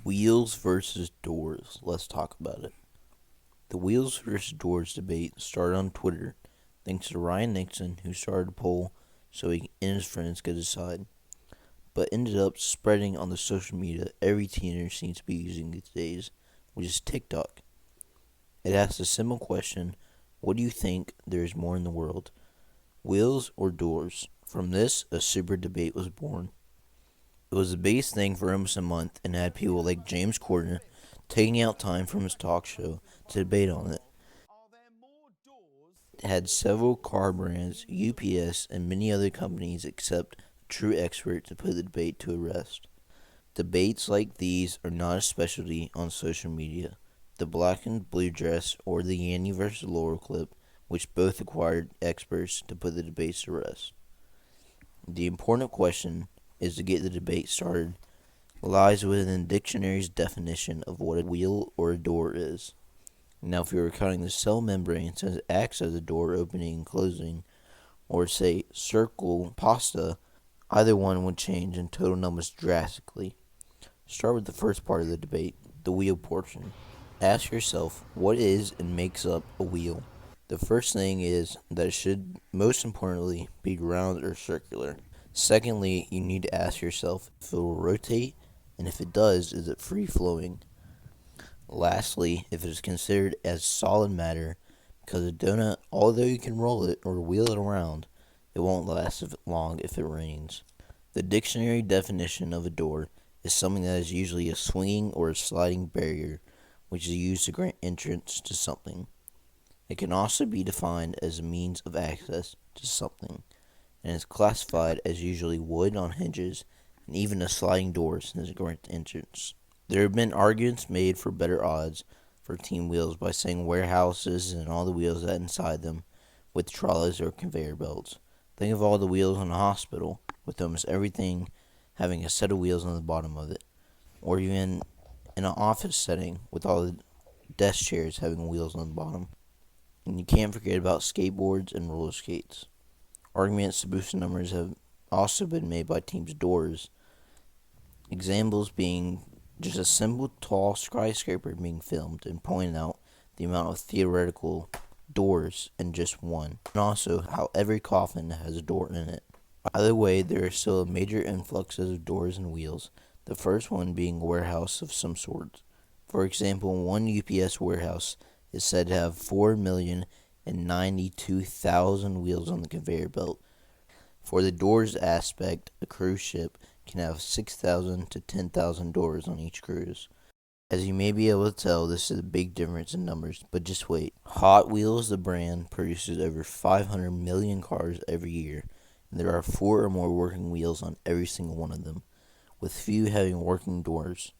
Wheels versus doors. Let's talk about it. The wheels versus doors debate started on Twitter thanks to Ryan Nixon, who started a poll so he and his friends could decide, but ended up spreading on the social media every teenager seems to be using these days, which is TikTok. It asks a simple question: what do you think there is more in the world, wheels or doors? From this, a super debate was born. It was the biggest thing for almost a month and had people like James Corden taking out time from his talk show to debate on it. It had several car brands, UPS, and many other companies accept a true expert to put the debate to rest. Debates like these are not a specialty on social media. The black and blue dress or the Yanny versus Laurel clip, which both required experts to put the debates to rest. The important question is to get the debate started lies within the dictionary's definition of what a wheel or a door is. Now, if you were counting the cell membrane since it acts as a door opening and closing, or say circle pasta, either one would change in total numbers drastically. Start with the first part of the debate, the wheel portion. Ask yourself what is and makes up a wheel. The first thing is that it should, most importantly, be round or circular. Secondly, you need to ask yourself if it will rotate, and if it does, is it free-flowing? Lastly, if it is considered as solid matter, because a donut, although you can roll it or wheel it around, it won't last long if it rains. The dictionary definition of a door is something that is usually a swinging or a sliding barrier, which is used to grant entrance to something. It can also be defined as a means of access to something, and is classified as usually wood on hinges and even a sliding door since it grants entrance. There have been arguments made for better odds for team wheels by saying warehouses and all the wheels that inside them with trolleys or conveyor belts. Think of all the wheels in a hospital, with almost everything having a set of wheels on the bottom of it. Or even in an office setting with all the desk chairs having wheels on the bottom. And you can't forget about skateboards and roller skates. Arguments to boost numbers have also been made by teams' doors. Examples being just a simple tall skyscraper being filmed and pointing out the amount of theoretical doors in just one, and also how every coffin has a door in it. Either way, there is still a major influx of doors and wheels, the first one being a warehouse of some sort. For example, one UPS warehouse is said to have 4,092,000 wheels on the conveyor belt. For the doors aspect, a cruise ship can have 6,000 to 10,000 doors on each cruise. As you may be able to tell, this is a big difference in numbers, but just wait. Hot Wheels, the brand, produces over 500 million cars every year, and there are 4 or more working wheels on every single one of them, with few having working doors.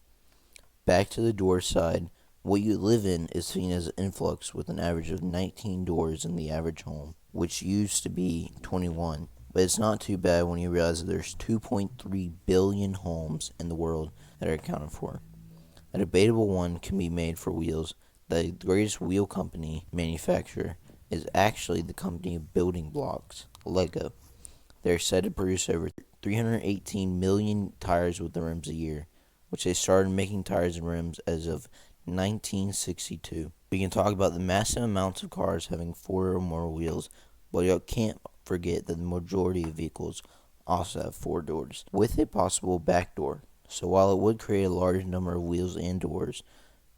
Back to the door side, what you live in is seen as an influx with an average of 19 doors in the average home, which used to be 21. But it's not too bad when you realize that there's 2.3 billion homes in the world that are accounted for. A debatable one can be made for wheels. The greatest wheel company manufacturer is actually the company of building blocks, Lego. They're said to produce over 318 million tires with the rims a year, which they started making tires and rims as of 1962. We can talk about the massive amounts of cars having 4 or more wheels, but you can't forget that the majority of vehicles also have 4 doors, with a possible back door. So while it would create a large number of wheels and doors,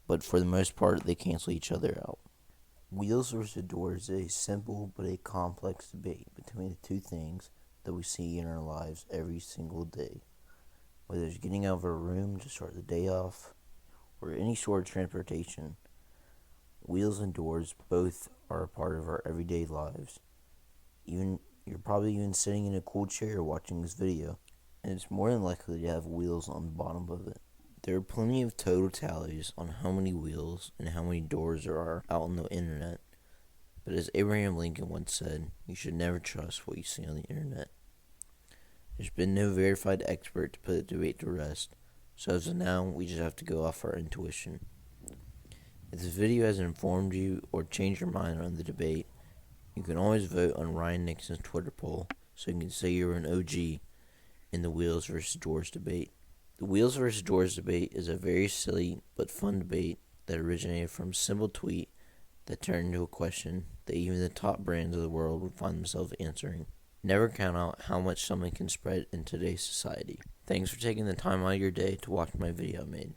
but for the most part they cancel each other out. Wheels versus doors is a simple but a complex debate between the two things that we see in our lives every single day. Whether it's getting out of a room to start the day off, or any sort of transportation, wheels and doors both are a part of our everyday lives. You're probably even sitting in a cool chair watching this video, and it's more than likely to have wheels on the bottom of it. There are plenty of total tallies on how many wheels and how many doors there are out on the internet, but as Abraham Lincoln once said, you should never trust what you see on the internet. There's been no verified expert to put the debate to rest, so as of now, we just have to go off our intuition. If this video has informed you or changed your mind on the debate, you can always vote on Ryan Nixon's Twitter poll, so you can say you're an OG in the wheels versus doors debate. The wheels versus doors debate is a very silly but fun debate that originated from a simple tweet that turned into a question that even the top brands of the world would find themselves answering. Never count out how much something can spread in today's society. Thanks for taking the time out of your day to watch my video I made.